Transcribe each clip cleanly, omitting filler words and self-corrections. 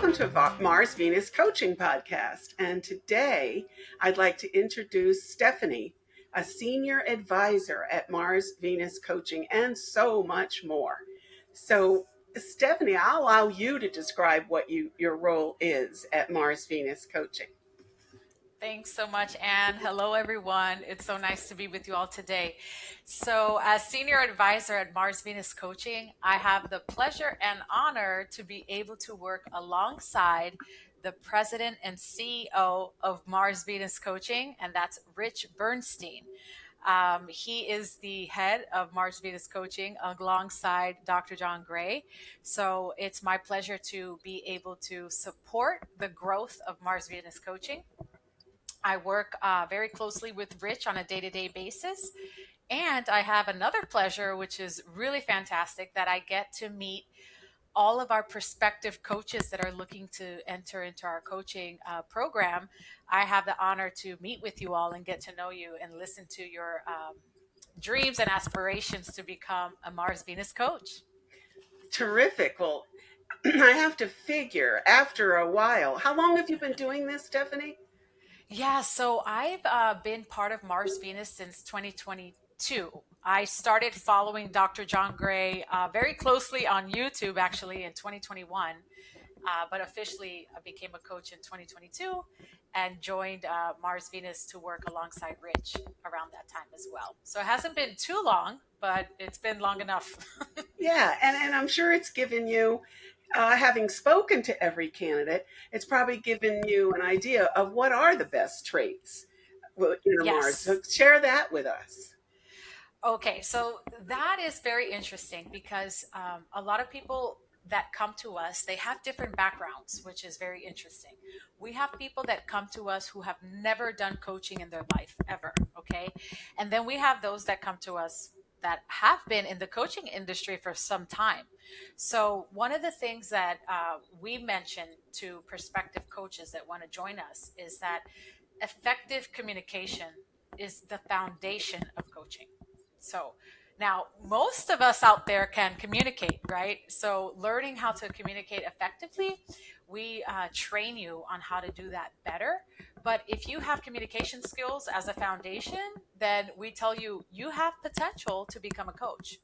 welcome to Mars Venus Coaching Podcast. And today I'd like to introduce Stephanie, a senior advisor at Mars Venus Coaching, and so much more. So, Stephanie, I'll allow you to describe what your role is at Mars Venus Coaching. Thanks so much, Anne. Hello, everyone. It's so nice to be with you all today. So, as Senior Advisor at Mars Venus Coaching, I have the pleasure and honor to be able to work alongside the President and CEO of Mars Venus Coaching, and that's Rich Bernstein. He is the head of Mars Venus Coaching alongside Dr. John Gray. So, it's my pleasure to be able to support the growth of Mars Venus Coaching. I work very closely with Rich on a day-to-day basis. And I have another pleasure, which is really fantastic, that I get to meet all of our prospective coaches that are looking to enter into our coaching program. I have the honor to meet with you all and get to know you and listen to your dreams and aspirations to become a Mars Venus coach. Terrific. Well, I have to figure after a while, how long have you been doing this, Stephanie? Yeah, so I've been part of Mars Venus since 2022. I started following Dr. John Gray very closely on YouTube actually in 2021, but officially became a coach in 2022 and joined Mars Venus to work alongside Rich around that time as well. So it hasn't been too long, but it's been long enough. Yeah, and I'm sure it's given you, having spoken to every candidate, it's probably given you an idea of what are the best traits in a Mars. So Yes. share that with us. Okay, so that is very interesting because a lot of people that come to us, they have different backgrounds, which is very interesting. We have people that come to us who have never done coaching in their life ever, okay? And then we have those that come to us that have been in the coaching industry for some time. So one of the things that we mention to prospective coaches that want to join us is that effective communication is the foundation of coaching. So now most of us out there can communicate, right? So learning how to communicate effectively, we train you on how to do that better. But if you have communication skills as a foundation, then we tell you you have potential to become a coach.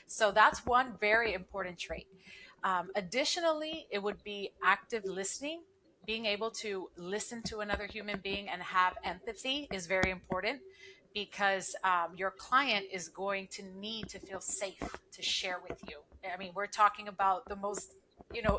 So that's one very important trait. Additionally, it would be active listening. Being able to listen to another human being and have empathy is very important because your client is going to need to feel safe to share with you. I mean, we're talking about the most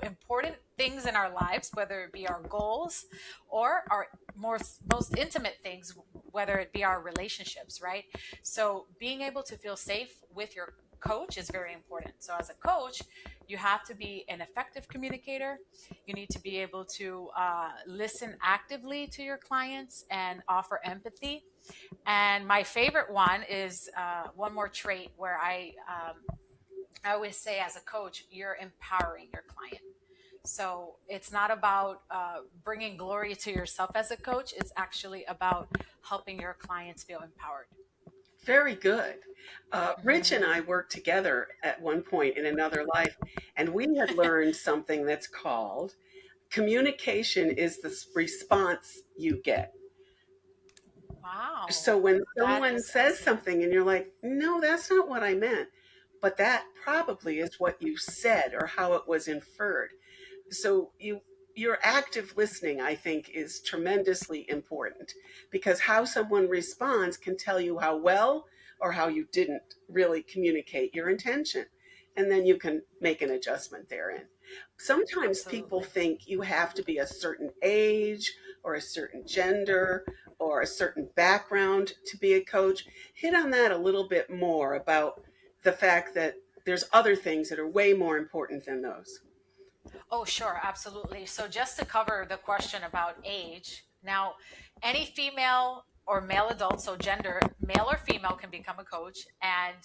important things in our lives, whether it be our goals or our most intimate things, whether it be our relationships, right? So being able to feel safe with your coach is very important. So as a coach, you have to be an effective communicator. You need to be able to listen actively to your clients and offer empathy. And my favorite one is one more trait where I always say as a coach, you're empowering your client. So it's not about bringing glory to yourself as a coach. It's actually about helping your clients feel empowered. Very good. Rich and I Mhm. worked together at one point in another life, and we had learned something that's called communication is the response you get. Wow, So when that someone is says excellent. something and you're like, no, that's not what I meant, but that probably is what you said or how it was inferred. So your active listening, I think, is tremendously important because how someone responds can tell you how well or how you didn't really communicate your intention. And then you can make an adjustment therein. Sometimes people Absolutely. think you have to be a certain age or a certain gender or a certain background to be a coach. Hit on that a little bit more about the fact that there's other things that are way more important than those. Oh, sure, absolutely. So just to cover the question about age, now any female or male adult, so gender, male or female can become a coach. And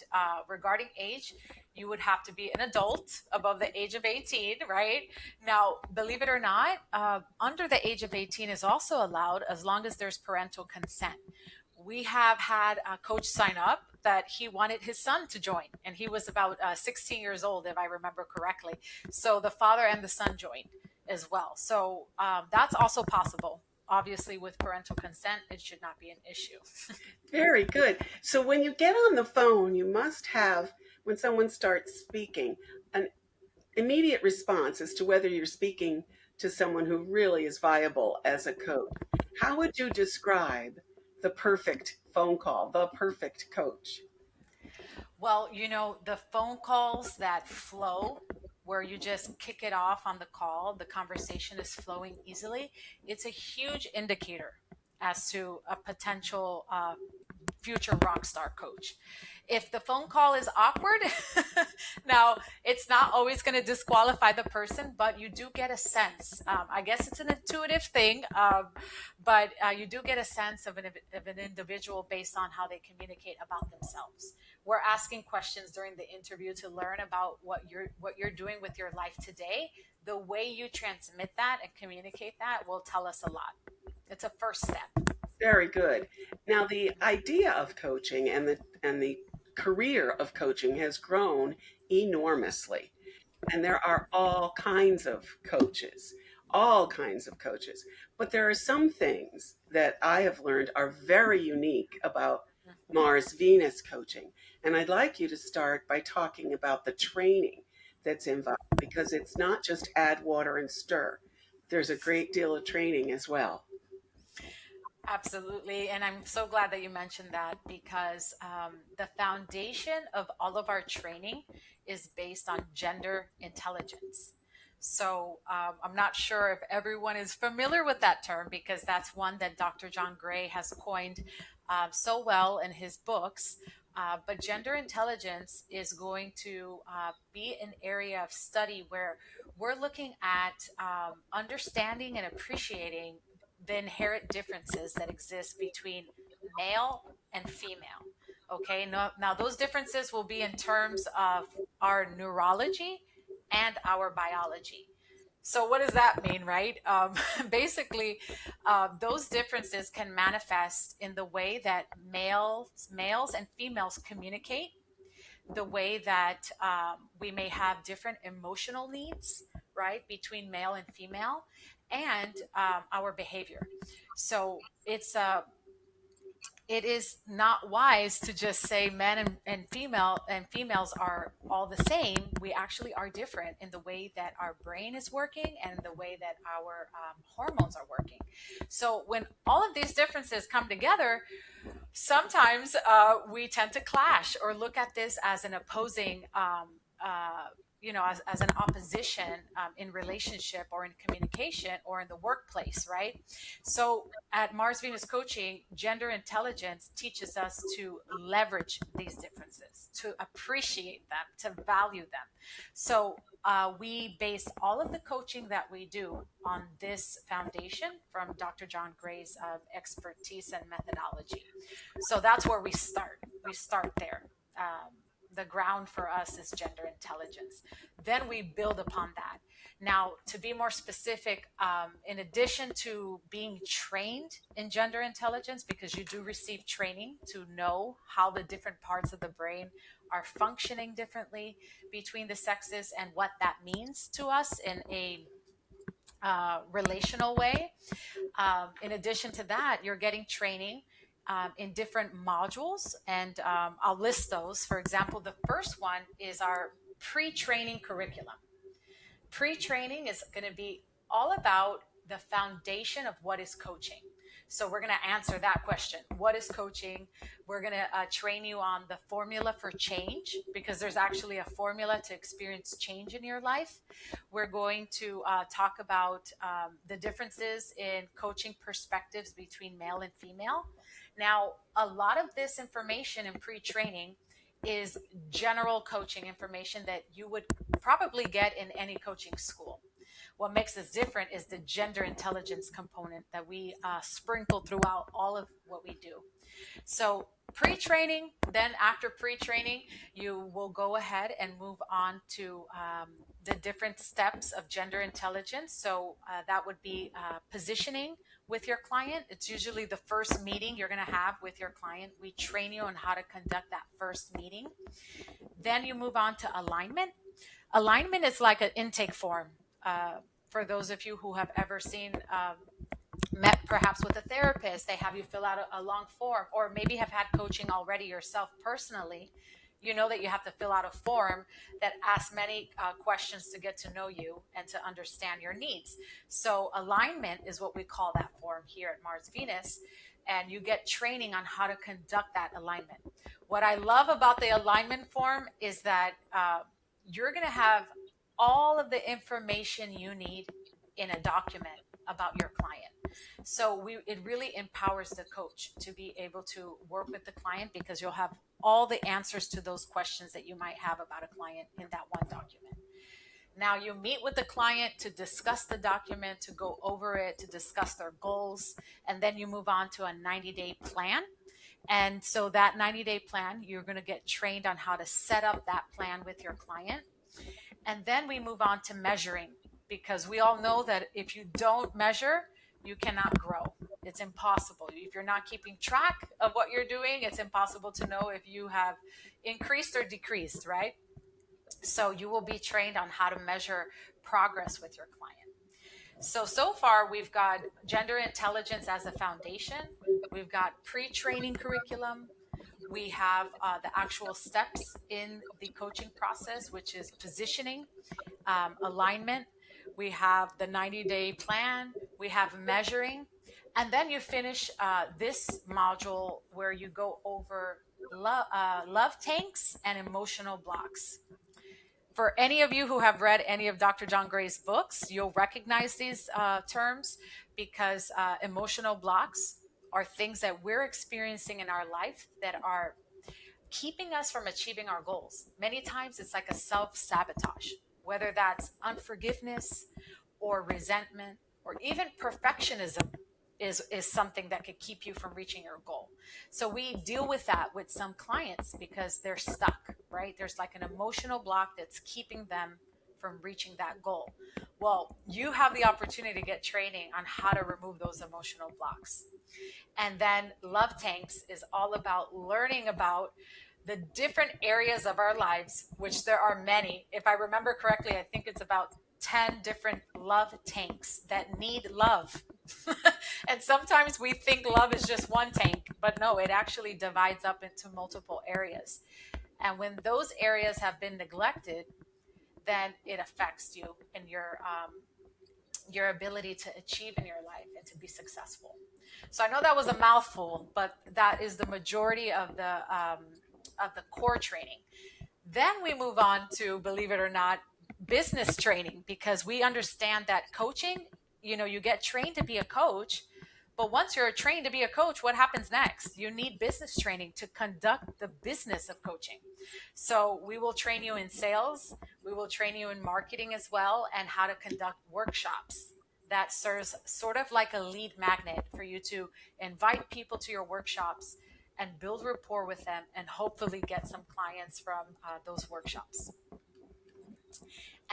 regarding age, you would have to be an adult above the age of 18, right? Now, believe it or not, under the age of 18 is also allowed as long as there's parental consent. We have had a coach sign up that he wanted his son to join, and he was about 16 years old, if I remember correctly. So the father and the son joined. as well. So that's also possible. Obviously, with parental consent, it should not be an issue. Very good. So when you get on the phone, you must have, when someone starts speaking, an immediate response as to whether you're speaking to someone who really is viable as a coach. How would you describe the perfect phone call, the perfect coach? Well, the phone calls that flow, where you just kick it off on the call, the conversation is flowing easily, it's a huge indicator as to a potential future rock star coach. If the phone call is awkward, now it's not always going to disqualify the person, but you do get a sense. I guess it's an intuitive thing, but you do get a sense of an individual based on how they communicate about themselves. We're asking questions during the interview to learn about what you're doing with your life today. The way you transmit that and communicate that will tell us a lot. It's a first step. Very good. Now, the idea of coaching and the career of coaching has grown enormously. And there are all kinds of coaches. But there are some things that I have learned are very unique about Mars Venus coaching. And I'd like you to start by talking about the training that's involved because it's not just add water and stir. There's a great deal of training as well. Absolutely. And I'm so glad that you mentioned that because the foundation of all of our training is based on gender intelligence. So I'm not sure if everyone is familiar with that term because that's one that Dr. John Gray has coined so well in his books. But gender intelligence is going to be an area of study where we're looking at understanding and appreciating the inherent differences that exist between male and female. Okay, now those differences will be in terms of our neurology and our biology. So, what does that mean, right? Basically, those differences can manifest in the way that males and females communicate, the way that we may have different emotional needs, right, between male and female, and our behavior. So it is not wise to just say men and females are all the same. We actually are different in the way that our brain is working and the way that our hormones are working. So when all of these differences come together, sometimes we tend to clash or look at this as an opposing as an opposition in relationship or in communication or in the workplace, right? So at Mars Venus Coaching, gender intelligence teaches us to leverage these differences, to appreciate them, to value them. So we base all of the coaching that we do on this foundation from Dr. John Gray's expertise and methodology. So that's where we start. We start there. The ground for us is gender intelligence. Then we build upon that. Now, to be more specific, in addition to being trained in gender intelligence, because you do receive training to know how the different parts of the brain are functioning differently between the sexes and what that means to us in a relational way. In addition to that, you're getting training in different modules, and I'll list those. For example, the first one is our pre training curriculum. Pre training is going to be all about the foundation of what is coaching. So, we're going to answer that question. What is coaching? We're going to train you on the formula for change because there's actually a formula to experience change in your life. We're going to talk about the differences in coaching perspectives between male and female. Now, a lot of this information in pre training is general coaching information that you would probably get in any coaching school. What makes us different is the gender intelligence component that we sprinkle throughout all of what we do. So, pre training, then after pre training, you will go ahead and move on to the different steps of gender intelligence. So, that would be positioning with your client. It's usually the first meeting you're going to have with your client. We train you on how to conduct that first meeting. Then you move on to alignment. Alignment is like an intake form. For those of you who have ever seen met perhaps with a therapist, they have you fill out a long form, or maybe have had coaching already yourself personally. You know that you have to fill out a form that asks many questions to get to know you and to understand your needs. So alignment is what we call that form here at Mars Venus, and you get training on how to conduct that alignment. What I love about the alignment form is that you're going to have all of the information you need in a document about your client. So it really empowers the coach to be able to work with the client, because you'll have all the answers to those questions that you might have about a client in that one document. Now you meet with the client to discuss the document, to go over it, to discuss their goals, and then you move on to a 90-day plan. And so that 90-day plan, you're going to get trained on how to set up that plan with your client. And then we move on to measuring, because we all know that if you don't measure, you cannot grow. It's impossible. If you're not keeping track of what you're doing, it's impossible to know if you have increased or decreased, right? So you will be trained on how to measure progress with your client. So far, we've got gender intelligence as a foundation. We've got pre-training curriculum. We have the actual steps in the coaching process, which is positioning, alignment. We have the 90-day plan. We have measuring. And then you finish this module where you go over love tanks and emotional blocks. For any of you who have read any of Dr. John Gray's books, you'll recognize these terms, because emotional blocks are things that we're experiencing in our life that are keeping us from achieving our goals. Many times it's like a self-sabotage, whether that's unforgiveness or resentment or even perfectionism is something that could keep you from reaching your goal. So we deal with that with some clients because they're stuck, right? There's like an emotional block that's keeping them from reaching that goal. Well, you have the opportunity to get training on how to remove those emotional blocks. And then Love Tanks is all about learning about the different areas of our lives, which there are many. If I remember correctly, I think it's about 10 different love tanks that need love. And sometimes we think love is just one tank, but no, it actually divides up into multiple areas. And when those areas have been neglected, then it affects you and your ability to achieve in your life and to be successful. So I know that was a mouthful, but that is the majority of the core training. Then we move on to, believe it or not, business training, because we understand that coaching, you get trained to be a coach, but once you're trained to be a coach, what happens next? You need business training to conduct the business of coaching. So we will train you in sales, we will train you in marketing as well, and how to conduct workshops. That serves sort of like a lead magnet for you to invite people to your workshops and build rapport with them and hopefully get some clients from those workshops.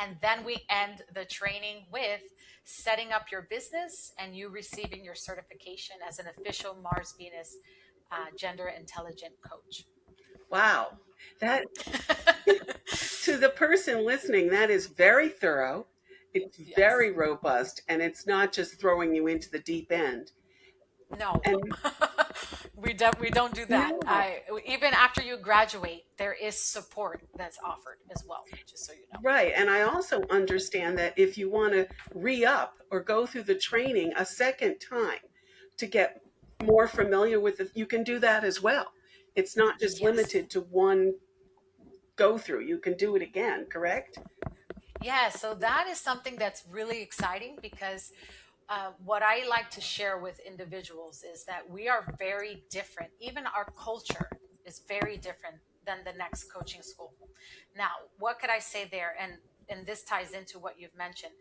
And then we end the training with setting up your business and you receiving your certification as an official Mars Venus gender intelligent coach. Wow. That to the person listening, that is very thorough. It's Yes. very robust, and it's not just throwing you into the deep end. No, And we don't do that. no, Even after you graduate, there is support that's offered as well, just so you know. right. And I also understand that if you want to re up or go through the training a second time to get more familiar with it, you can do that as well. It's not just Yes. limited to one go through. You can do it again, correct? Yeah, so that is something that's really exciting, because what I like to share with individuals is that we are very different. Even our culture is very different than the next coaching school. Now, what could I say there? And this ties into what you've mentioned.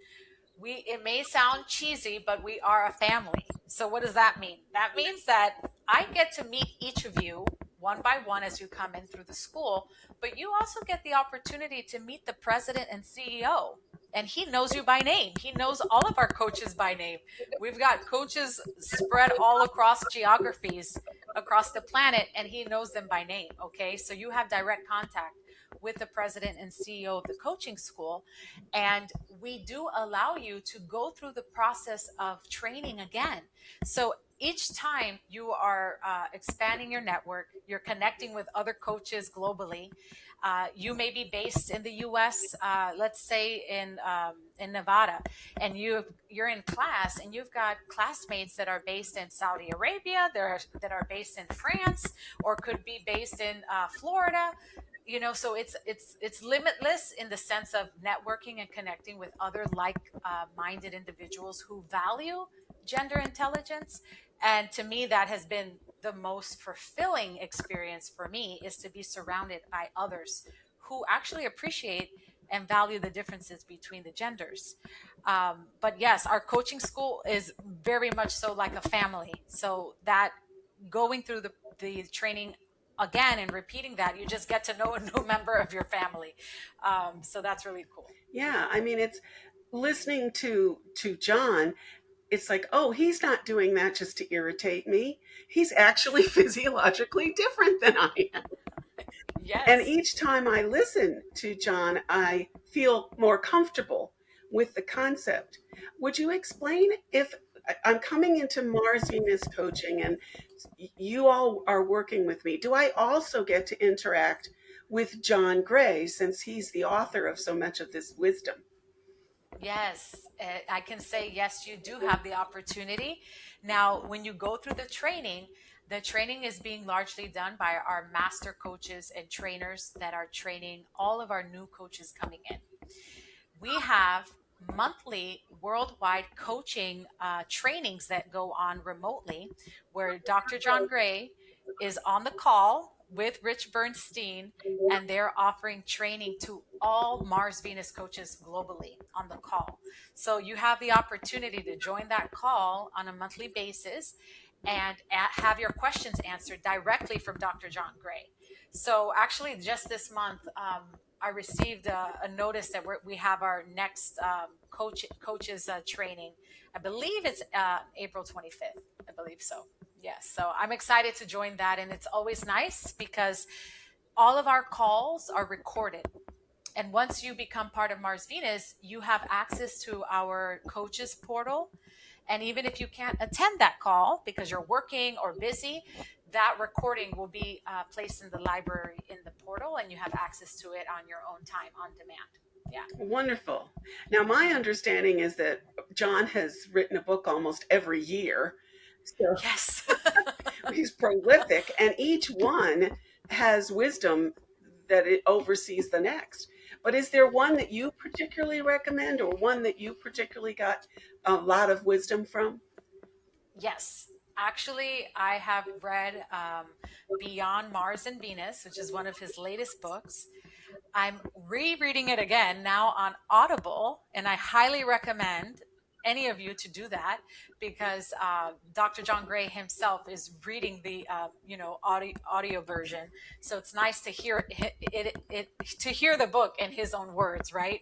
It may sound cheesy, but we are a family. So what does that mean? That means that I get to meet each of you one by one as you come in through the school, but you also get the opportunity to meet the president and CEO. And he knows you by name. He knows all of our coaches by name. We've got coaches spread all across geographies, across the planet, and he knows them by name. Okay. So you have direct contact with the president and CEO of the coaching school. And we do allow you to go through the process of training again. So each time you are expanding your network, you're connecting with other coaches globally. You may be based in the U.S., let's say in Nevada, and you're in class, and you've got classmates that are based in Saudi Arabia, that are based in France, or could be based in Florida. So it's limitless in the sense of networking and connecting with other like-minded individuals who value gender intelligence. And to me, that has been the most fulfilling experience for me, is to be surrounded by others who actually appreciate and value the differences between the genders. But yes, our coaching school is very much so like a family. So that going through the training again and repeating that, you just get to know a new member of your family. So that's really cool. Yeah, I mean, it's listening to John. It's like, oh, he's not doing that just to irritate me. He's actually physiologically different than I am. And Yes. each time I listen to John, I feel more comfortable with the concept. Would you explain, if I'm coming into Mars Venus coaching and you all are working with me, do I also get to interact with John Gray, since he's the author of so much of this wisdom? Yes, I can say yes, you do have the opportunity. Now, when you go through the training is being largely done by our master coaches and trainers that are training all of our new coaches coming in. We have monthly worldwide coaching trainings that go on remotely, where Dr. John Gray is on the call with Rich Bernstein, and they're offering training to all Mars Venus coaches globally on the call. So you have the opportunity to join that call on a monthly basis and have your questions answered directly from Dr. John Gray. So actually, just this month, I received a notice that we have our next coaches training. I believe it's April 25th. I believe so. Yes. So I'm excited to join that. And it's always nice because all of our calls are recorded. And once you become part of Mars Venus, you have access to our coaches portal. And even if you can't attend that call because you're working or busy, that recording will be placed in the library in the portal, and you have access to it on your own time on demand. Yeah. Wonderful. Now, my understanding is that John has written a book almost every year. So Yes. he's prolific, and each one has wisdom that it oversees the next. But is there one that you particularly recommend, or one that you particularly got a lot of wisdom from? Yes. Actually, I have read Beyond Mars and Venus, which is one of his latest books. I'm rereading it again now on Audible, and I highly recommend any of you to do that because Dr. John Gray himself is reading the audio version, so it's nice to hear to hear the book in his own words, right?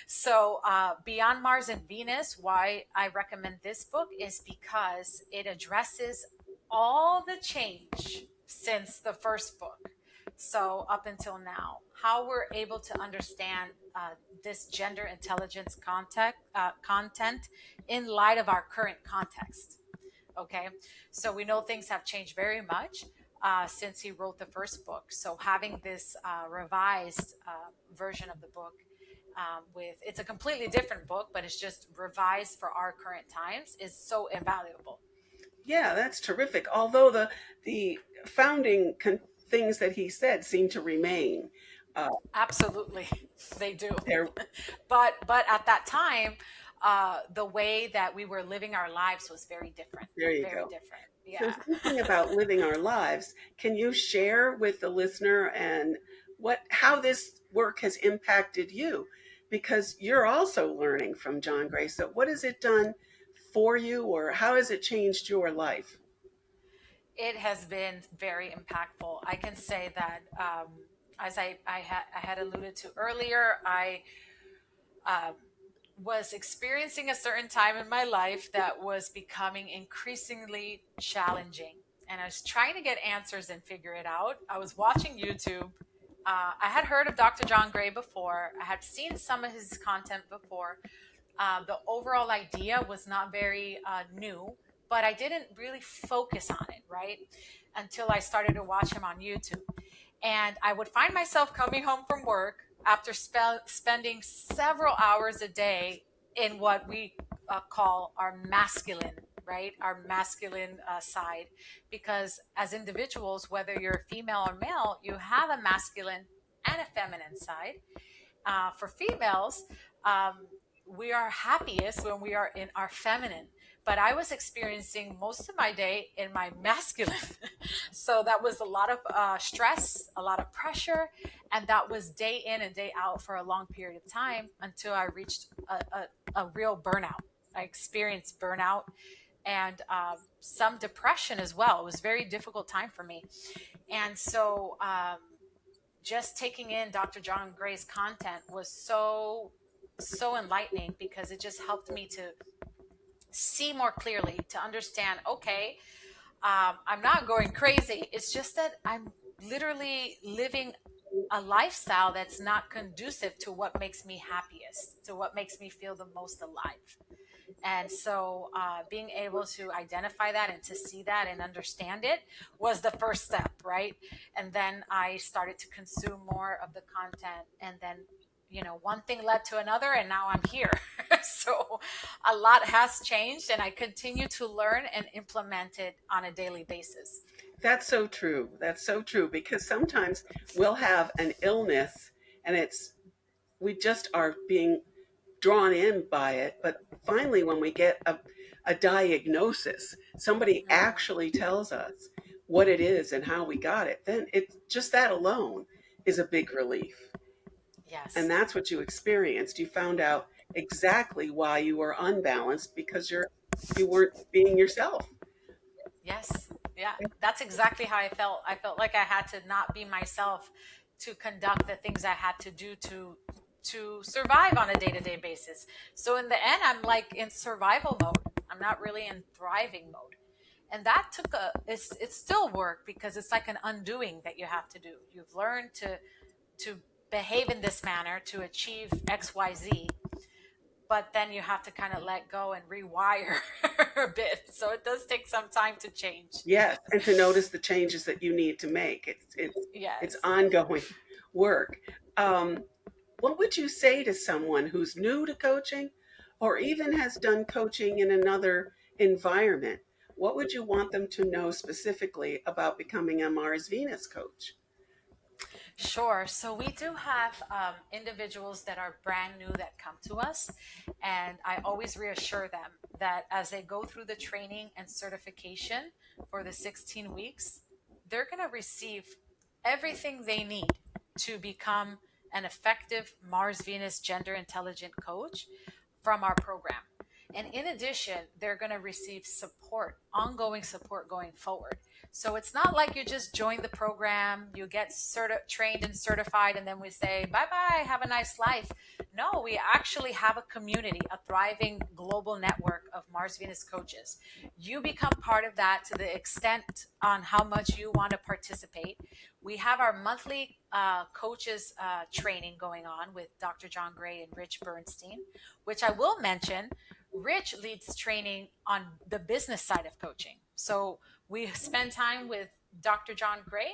So Beyond Mars and Venus, why I recommend this book is because it addresses all the change since the first book, so up until now, how we're able to understand this gender intelligence content in light of our current context. Okay, so we know things have changed very much since he wrote the first book. So having this revised version of the book, with it's a completely different book, but it's just revised for our current times, is so invaluable. Yeah, that's terrific. Although the founding things that he said seem to remain. Uh, Absolutely, they do. there, But at that time, the way that we were living our lives was very different. there you Very go. different. So, Yeah. thinking about living our lives, can you share with the listener and how this work has impacted you? Because you're also learning from John Gray. So, what has it done for you, or how has it changed your life? It has been very impactful. I can say that, as I had alluded to earlier, I um, was experiencing a certain time in my life that was becoming increasingly challenging. And I was trying to get answers and figure it out. I was watching YouTube I had heard of Dr. John Gray before. I had seen some of his content before. The overall idea was not very new, but I didn't really focus on it, right? Until I started to watch him on YouTube. And I would find myself coming home from work after spending several hours a day in what we call our masculine, right? Our masculine side. Because as individuals, whether you're female or male, you have a masculine and a feminine side. For females, um, we are happiest when we are in our feminine. But I was experiencing most of my day in my masculine. So that was a lot of stress, a lot of pressure. And that was day in and day out for a long period of time until I reached a real burnout. I experienced burnout and some depression as well. It was a very difficult time for me. And so, just taking in Dr. John Gray's content was so enlightening because it just helped me to see more clearly, to understand, okay, I'm not going crazy. It's just that I'm literally living a lifestyle that's not conducive to what makes me happiest, to what makes me feel the most alive. And so, being able to identify that and to see that and understand it was the first step, right? And then I started to consume more of the content. And then, one thing led to another, and now I'm here. So, a lot has changed, and I continue to learn and implement it on a daily basis. That's so true. That's so true because sometimes we'll have an illness and we just are being drawn in by it. But finally, when we get a diagnosis, somebody Mhm. actually tells us what it is and how we got it, then it's just that alone is a big relief. And Yes. that's what you experienced. You found out exactly why you were unbalanced because you weren't being yourself. Yes. Yeah. That's exactly how I felt. I felt like I had to not be myself to conduct the things I had to do to survive on a day-to-day basis. So in the end, I'm like in survival mode. I'm not really in thriving mode. And that took it's still work because it's like an undoing that you have to do. You've learned to behave in this manner to achieve XYZ, but then you have to kind of let go and rewire a bit. So it does take some time to change. Yes, and to notice the changes that you need to make. It's Yes. ongoing work. Um, what would you say to someone who's new to coaching or even has done coaching in another environment? What would you want them to know specifically about becoming a Mars Venus coach? Sure. So we do have individuals that are brand new that come to us, and I always reassure them that as they go through the training and certification for the 16 weeks, they're going to receive everything they need to become an effective Mars Venus gender intelligent coach from our program. And in addition, they're going to receive support, ongoing support going forward. So it's not like you just join the program, you get trained and certified, and then we say, bye bye, have a nice life. No, we actually have a community, a thriving global network of Mars Venus coaches. You become part of that to the extent on how much you want to participate. We have our monthly coaches training going on with Dr. John Gray and Rich Bernstein, which I will mention. Rich leads training on the business side of coaching. So we spend time with Dr. John Gray,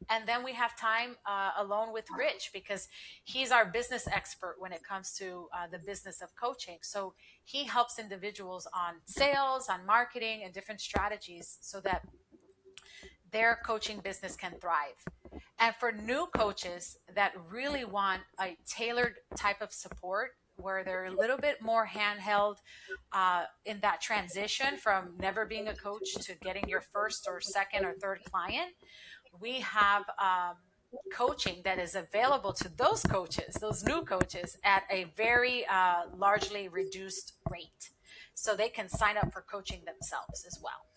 and then we have time alone with Rich because he's our business expert when it comes to the business of coaching. So he helps individuals on sales, on marketing, and different strategies so that their coaching business can thrive. And for new coaches that really want a tailored type of support where they're a little bit more handheld in that transition from never being a coach to getting your first or second or third client, we have coaching that is available to those coaches, those new coaches, at a very largely reduced rate. So they can sign up for coaching themselves as well.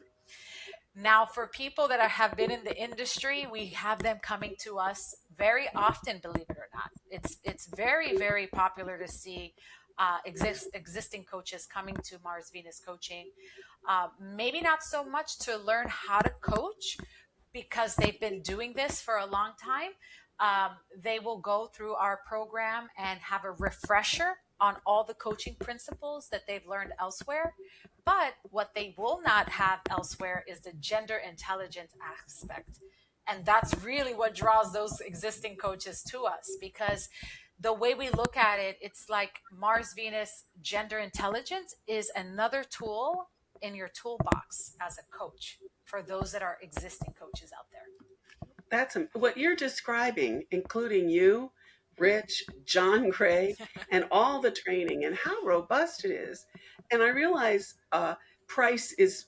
Now, for people that have been in the industry, we have them coming to us very often. Believe it or not, it's very popular to see existing coaches coming to Mars Venus coaching. Maybe not so much to learn how to coach because they've been doing this for a long time, They will go through our program and have a refresher on all the coaching principles that they've learned elsewhere. But what they will not have elsewhere is the gender intelligence aspect. And that's really what draws those existing coaches to us, because the way we look at it, it's like Mars Venus gender intelligence is another tool in your toolbox as a coach for those that are existing coaches out there. That's what you're describing, including you, Rich, John Gray, and all the training and how robust it is. And I realize price is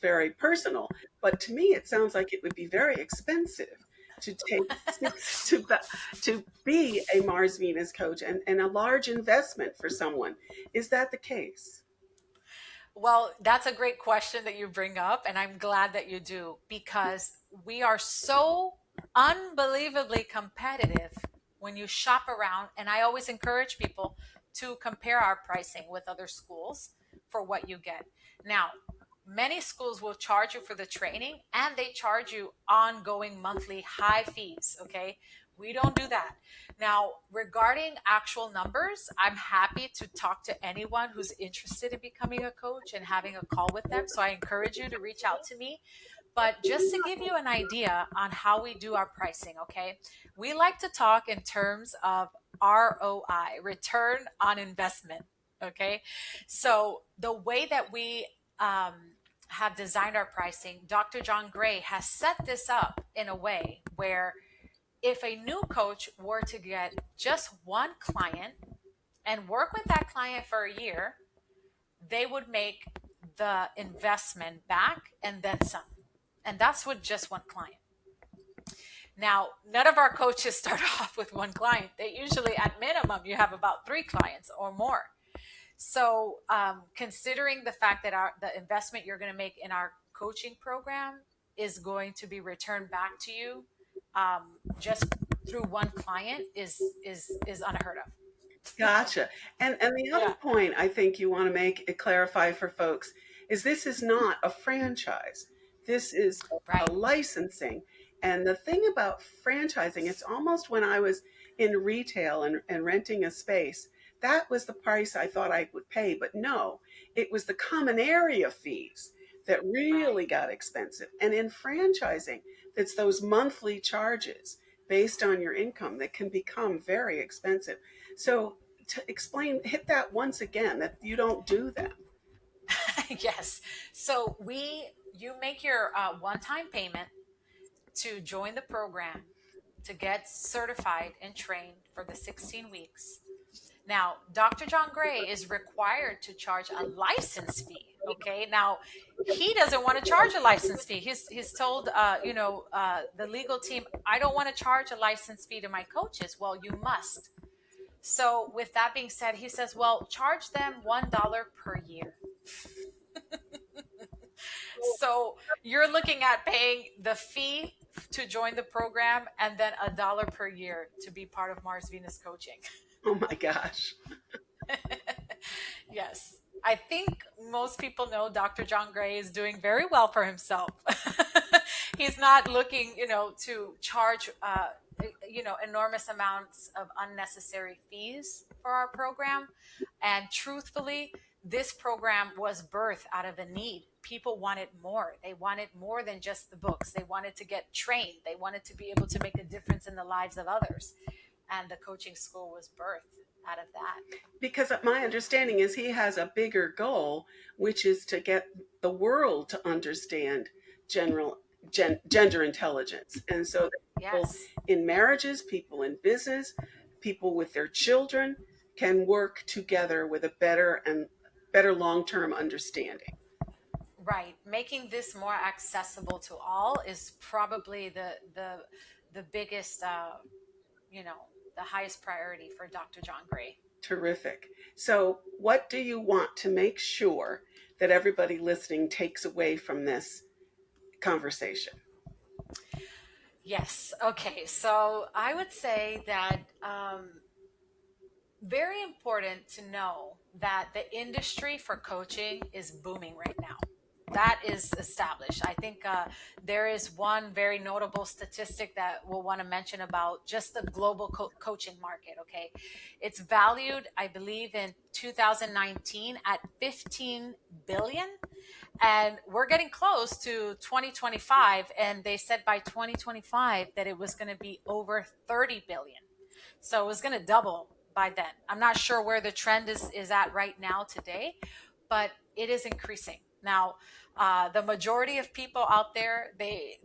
very personal, but to me, it sounds like it would be very expensive to take to to be a Mars Venus coach, and a large investment for someone. Is that the case? Well, that's a great question that you bring up, and I'm glad that you do, because we are so unbelievably competitive when you shop around. And I always encourage people to compare our pricing with other schools for what you get. Now, many schools will charge you for the training and they charge you ongoing monthly high fees. Okay. We don't do that. Now, regarding actual numbers, I'm happy to talk to anyone who's interested in becoming a coach and having a call with them. So I encourage you to reach out to me. But just to give you an idea on how we do our pricing, okay, we like to talk in terms of ROI, return on investment. Okay. So the way that we have designed our pricing, Dr. John Gray has set this up in a way where if a new coach were to get just one client and work with that client for a year, they would make the investment back and then some. And that's with just one client. Now, none of our coaches start off with one client. They usually, at minimum, you have about three clients or more. So, considering the fact that the investment you're going to make in our coaching program is going to be returned back to you, just through one client is unheard of. Gotcha. And the other Yeah. point I think you want to make it clarify for folks is this is not a franchise. This is a Right. licensing. And the thing about franchising, it's almost when I was in retail and renting a space, that was the price I thought I would pay. But no, it was the common area fees that Right. really got expensive. And in franchising, it's those monthly charges based on your income that can become very expensive. So to explain, hit that once again that you don't do that. Yes. So you make your one-time payment to join the program, to get certified and trained for the 16 weeks. Now, Dr. John Gray is required to charge a license fee. Okay. Now, he doesn't want to charge a license fee. He's told, the legal team, I don't want to charge a license fee to my coaches. Well, you must. So, with that being said, he says, well, charge them $1 per year. So, you're looking at paying the fee to join the program and then $1 per year to be part of Mars Venus coaching. Oh my gosh. Yes. I think most people know Dr. John Gray is doing very well for himself. He's not looking, to charge, enormous amounts of unnecessary fees for our program. And truthfully, this program was birthed out of a need. People wanted more. They wanted more than just the books. They wanted to get trained. They wanted to be able to make a difference in the lives of others. And the coaching school was birthed out of that. Because my understanding is he has a bigger goal, which is to get the world to understand gender intelligence. And so that people Yes. in marriages, people in business, people with their children can work together with a better long-term understanding. Right. Making this more accessible to all is probably the biggest, you know, the highest priority for Dr. John Gray. Terrific. So, what do you want to make sure that everybody listening takes away from this conversation? Yes. Okay. So I would say that very important to know that the industry for coaching is booming right now. that is established. I think there is one very notable statistic that we'll want to mention about just the global coaching market. Okay, it's valued, I believe, in 2019 at 15 billion, and we're getting close to 2025, and they said by 2025 that it was going to be over 30 billion. So it was going to double by then. I'm not sure where the trend is at right now today, but it is increasing. Now, the majority of people out there, they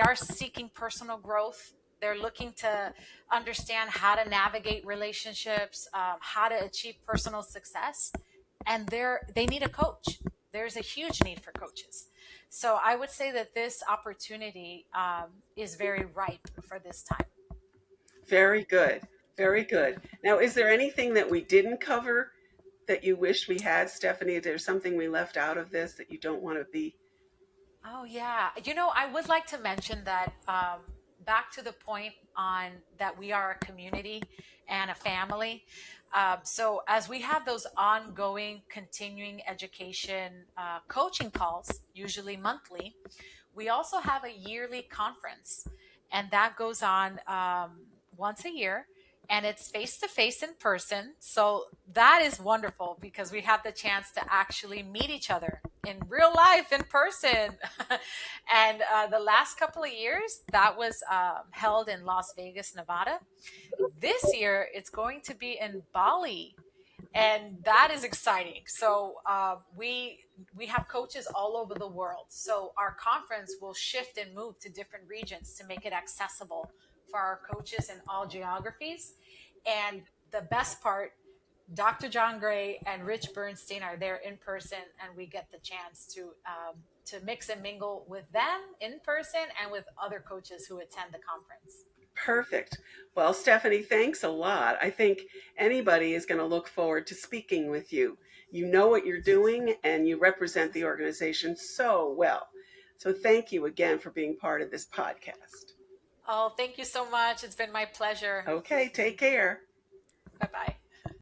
are seeking personal growth. They're looking to understand how to navigate relationships, how to achieve personal success, and they need a coach. There's a huge need for coaches. So I would say that this opportunity is very ripe for this time. Very good. Very good. Now, is there anything that we didn't cover that you wish we had, Stephanie? Is there something we left out of this that you don't want to be? Oh yeah, I would like to mention that back to the point on that we are a community and a family. So as we have those ongoing, continuing education coaching calls, usually monthly, we also have a yearly conference, and that goes on once a year, and it's face to face in person. So that is wonderful because we have the chance to actually meet each other in real life in person. And the last couple of years, that was held in Las Vegas, Nevada. This year, it's going to be in Bali, and that is exciting. So we have coaches all over the world. So our conference will shift and move to different regions to make it accessible for our coaches in all geographies. And the best part, Dr. John Gray and Rich Bernstein are there in person, and we get the chance to mix and mingle with them in person and with other coaches who attend the conference. Perfect. Well, Stephanie, thanks a lot. I think anybody is going to look forward to speaking with you. You know what you're doing and you represent the organization so well. So thank you again for being part of this podcast. Oh, thank you so much. It's been my pleasure. Okay, take care. Bye bye.